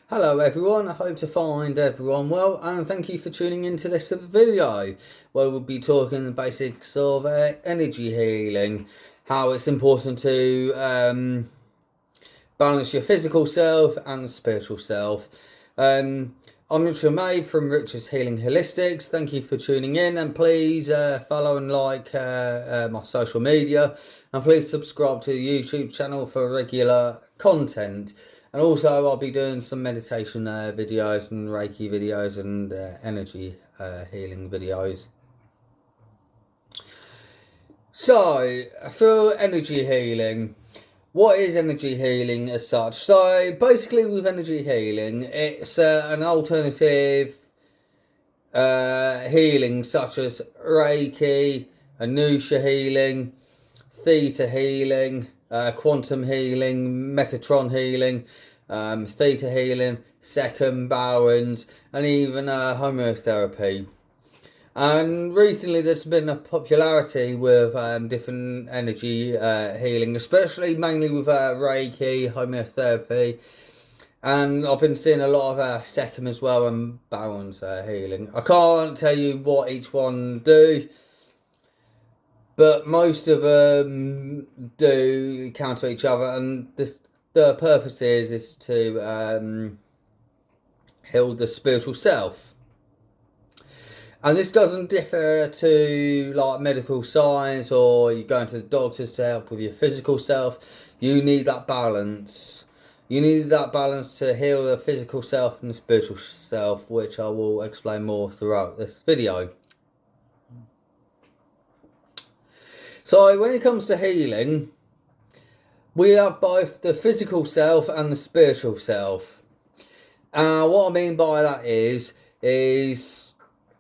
Hello everyone, I hope to find everyone well, and thank you for tuning into this video where we'll be talking the basics of energy healing, how it's important to balance your physical self and spiritual self. I'm Anusha Mabe from r.healingholistics. Healing Holistics. Thank you for tuning in, and please follow and like my social media, and please subscribe to the YouTube channel for regular content. And also I'll be doing some meditation videos and Reiki videos and energy healing videos. So, for energy healing, what is energy healing as such? So, basically with energy healing, it's an alternative healing such as Reiki, Anusha Healing, Theta Healing, quantum healing, Metatron healing, Theta healing, second Bowens, and even homeotherapy. And recently there's been a popularity with different energy healing, especially mainly with Reiki, homeotherapy, and I've been seeing a lot of Second as well and Bowens healing. I can't tell you what each one do, but most of them do counter each other, and the purpose is to heal the spiritual self. And this doesn't differ to like medical science or you going to the doctors to help with your physical self. You need that balance. You need that balance to heal the physical self and the spiritual self, which I will explain more throughout this video. So when it comes to healing, we have both the physical self and the spiritual self. What I mean by that is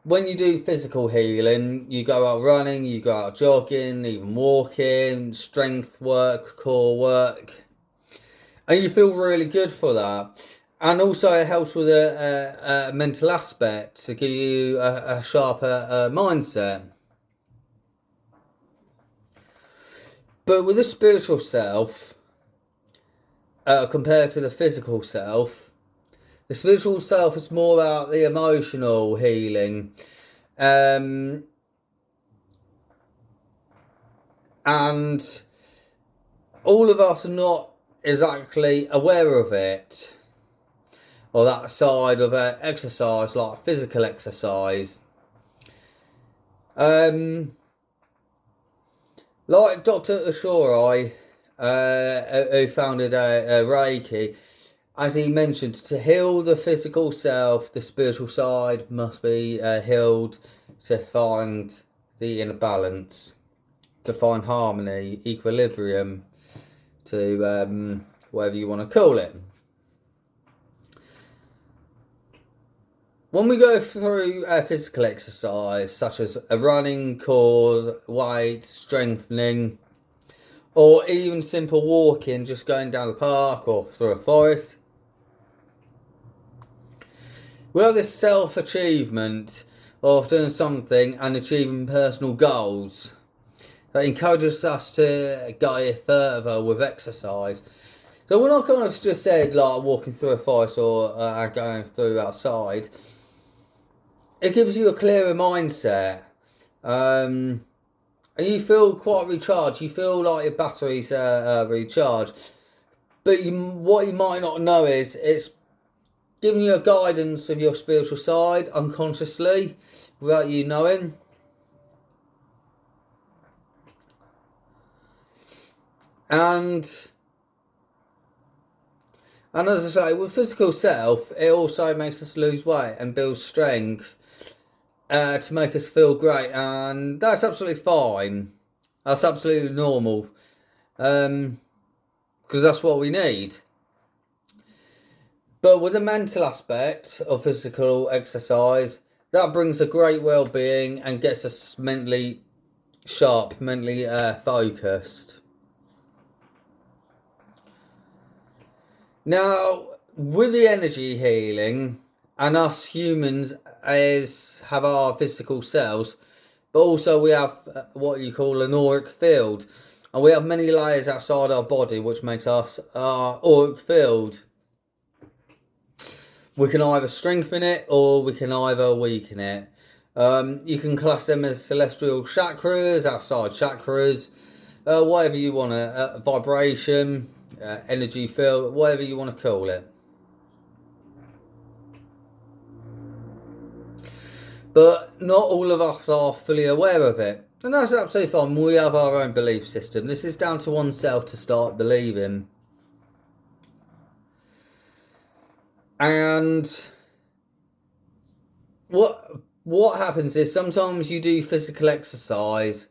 when you do physical healing, you go out running, you go out jogging, even walking, strength work, core work, and you feel really good for that. And also it helps with a mental aspect to give you a sharper mindset. But with the spiritual self, compared to the physical self, the spiritual self is more about the emotional healing. And all of us are not exactly aware of it, or that side of exercise, like physical exercise. Like Dr. Usui, who founded Reiki, as he mentioned, to heal the physical self, the spiritual side must be healed to find the inner balance, to find harmony, equilibrium, to whatever you want to call it. When we go through physical exercise, such as a running, core, weight, strengthening, or even simple walking, just going down the park or through a forest, we have this self-achievement of doing something and achieving personal goals that encourages us to go further with exercise. So when I kind of just said like walking through a forest or going through outside, it gives you a clearer mindset. And you feel quite recharged. You feel like your batteries are recharged. But what you might not know is it's giving you a guidance of your spiritual side unconsciously without you knowing. And as I say, with physical self, it also makes us lose weight and build strength to make us feel great, and that's absolutely fine. That's absolutely normal, because that's what we need. But with the mental aspect of physical exercise, that brings a great well-being and gets us mentally sharp, mentally focused. Now, with the energy healing, and us humans have our physical selves, but also we have what you call an auric field, and we have many layers outside our body which makes us our auric field. We can either strengthen it or we can either weaken it. You can class them as celestial chakras, outside chakras, whatever you want to, vibration, energy field, whatever you want to call it. But not all of us are fully aware of it. And that's absolutely fine. We have our own belief system. This is down to oneself to start believing. And what happens is sometimes you do physical exercise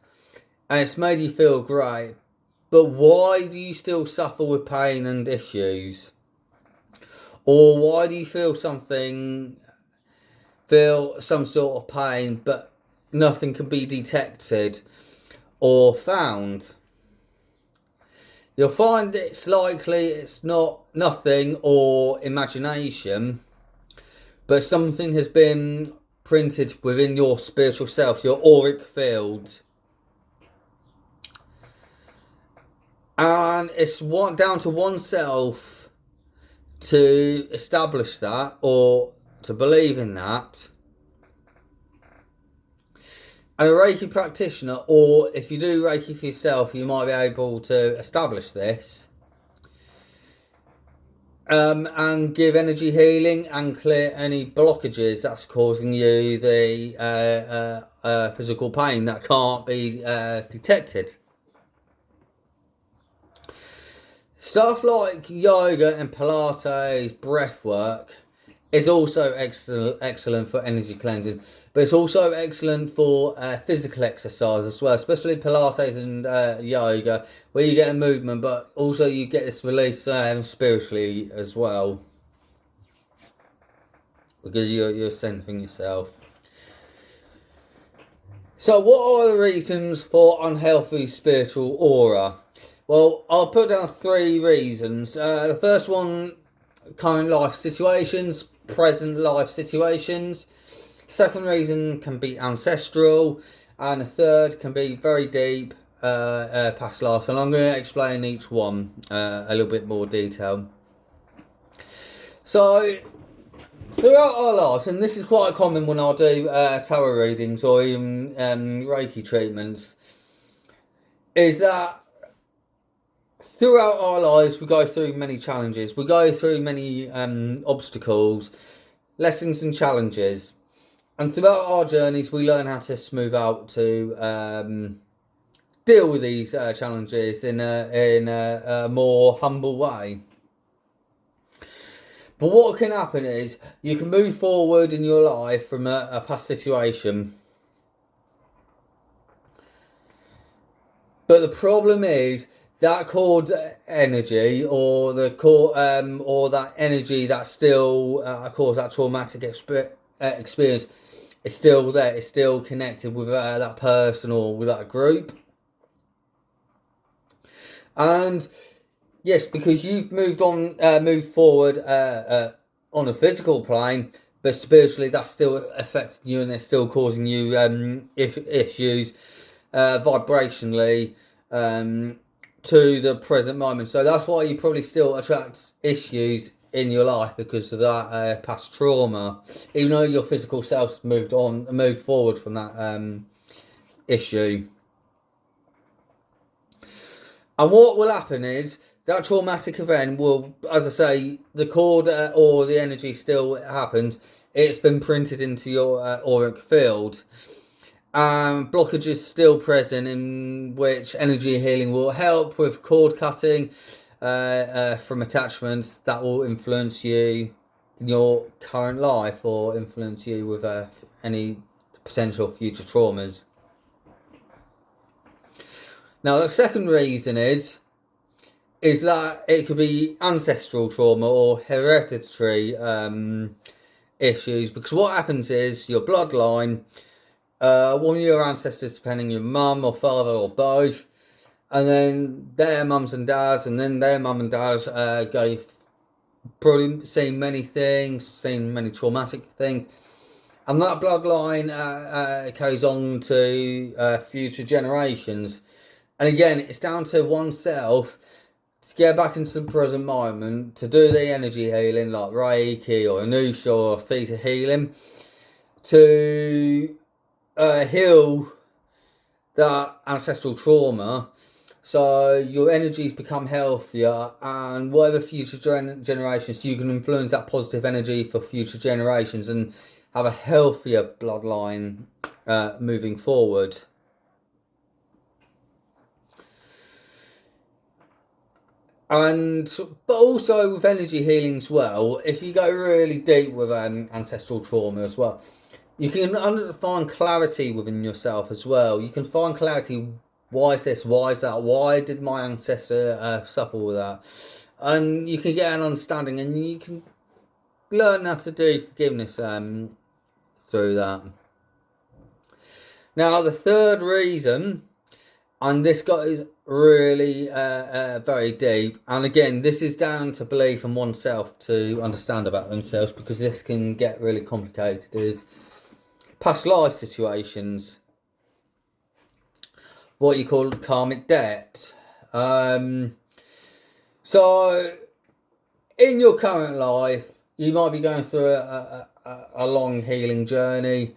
and it's made you feel great. But why do you still suffer with pain and issues? Or why do you feel some sort of pain, but nothing can be detected or found? You'll find it's likely it's not nothing or imagination, but something has been printed within your spiritual self, your auric field. And it's down to oneself to establish that or to believe in that. And a Reiki practitioner, or if you do Reiki for yourself, you might be able to establish this. And give energy healing and clear any blockages that's causing you the physical pain that can't be detected. Stuff like yoga and Pilates, breath work is also excellent for energy cleansing, but it's also excellent for physical exercise as well, especially Pilates and yoga, where you get a movement, but also you get this release spiritually as well, because you're centering yourself. So what are the reasons for unhealthy spiritual aura? Well, I'll put down 3 reasons. The first one, current life situations, present life situations. Second reason can be ancestral, and the third can be very deep, past lives. And I'm going to explain each one a little bit more detail. So, throughout our lives, and this is quite common when I do tarot readings or even Reiki treatments, is that throughout our lives we go through many challenges, we go through many obstacles, lessons and challenges, and throughout our journeys we learn how to smooth out to deal with these challenges in a more humble way. But what can happen is you can move forward in your life from a past situation, but the problem is that cord energy, or the core, or that energy that still caused that traumatic experience, is still there. It's still connected with that person or with that group. And yes, because you've moved forward on a physical plane, but spiritually that's still affecting you, and it's still causing you issues vibrationally. To the present moment. So that's why you probably still attract issues in your life, because of that past trauma, even though your physical self's moved forward from that issue. And what will happen is that traumatic event will, as I say, the cord or the energy still happens. It's been printed into your auric field. Blockages still present, in which energy healing will help with cord cutting from attachments that will influence you in your current life, or influence you with any potential future traumas. Now, the second reason is that it could be ancestral trauma or hereditary issues, because what happens is your bloodline, one of your ancestors, depending your mum or father or both, and then their mums and dads, and then their mum and dads probably seen many things, seen many traumatic things, and that bloodline carries on to future generations. And again, it's down to oneself to get back into the present moment, to do the energy healing like Reiki or Anusha or Theta healing, to heal that ancestral trauma, so your energies become healthier, and whatever future generations, you can influence that positive energy for future generations and have a healthier bloodline moving forward. But also with energy healing as well, if you go really deep with ancestral trauma as well, you can find clarity within yourself as well. You can find clarity. Why is this? Why is that? Why did my ancestor suffer with that? And you can get an understanding, and you can learn how to do forgiveness through that. Now, the third reason, and this is really very deep, and again, this is down to belief in oneself to understand about themselves, because this can get really complicated, is past life situations, what you call karmic debt. So in your current life, you might be going through a long healing journey.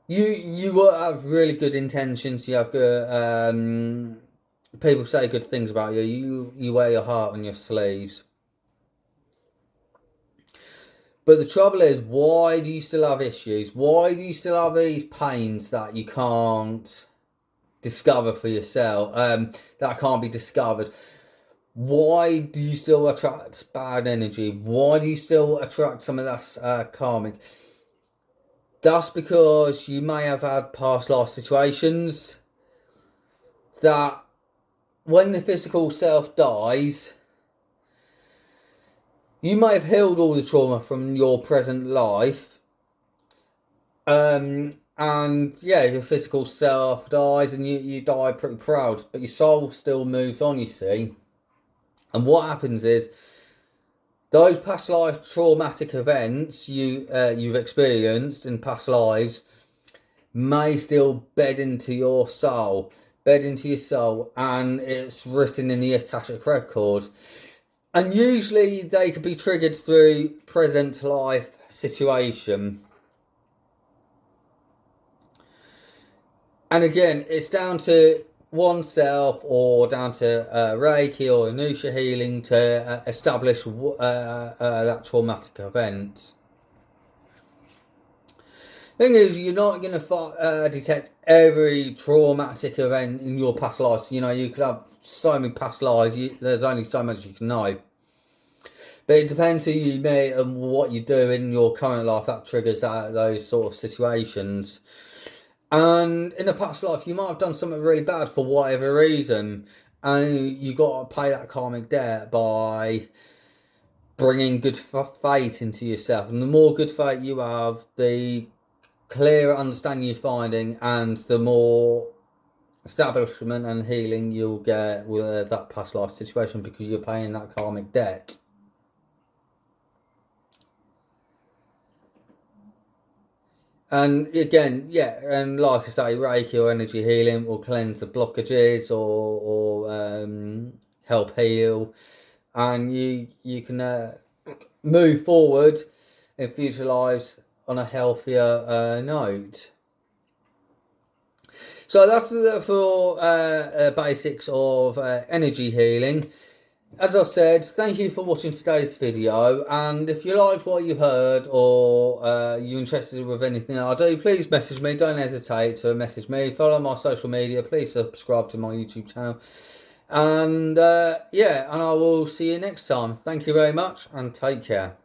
You will have really good intentions. You have good people say good things about you. You wear your heart on your sleeves. But the trouble is, why do you still have issues? Why do you still have these pains that you can't discover for yourself, that can't be discovered? Why do you still attract bad energy? Why do you still attract some of that karmic? That's because you may have had past life situations that when the physical self dies, you may have healed all the trauma from your present life. And yeah, your physical self dies and you die pretty proud, but your soul still moves on, you see. And what happens is, those past life traumatic events you've experienced in past lives may still bed into your soul, and it's written in the Akashic record. And usually they could be triggered through present life situation. And again, it's down to oneself or down to Reiki or Anusha Healing to establish that traumatic event. Thing is, you're not going to detect every traumatic event in your past lives. You know, you could have so many past lives, there's only so much you can know. But it depends who you meet and what you do in your current life that triggers those sort of situations. And in a past life, you might have done something really bad for whatever reason, and you got to pay that karmic debt by bringing good fate into yourself. And the more good fate you have, the clearer understanding you're finding, and the more establishment and healing you'll get with that past life situation, because you're paying that karmic debt. And again, yeah, and like I say, Reiki or energy healing will cleanse the blockages or help heal, and you can move forward in future lives on a healthier note. So that's for basics of energy healing. As I've said, thank you for watching today's video, and if you liked what you heard or you're interested with anything that I do, please message me. Don't hesitate to message me. Follow my social media. Please subscribe to my YouTube channel. And yeah, and I will see you next time. Thank you very much, and take care.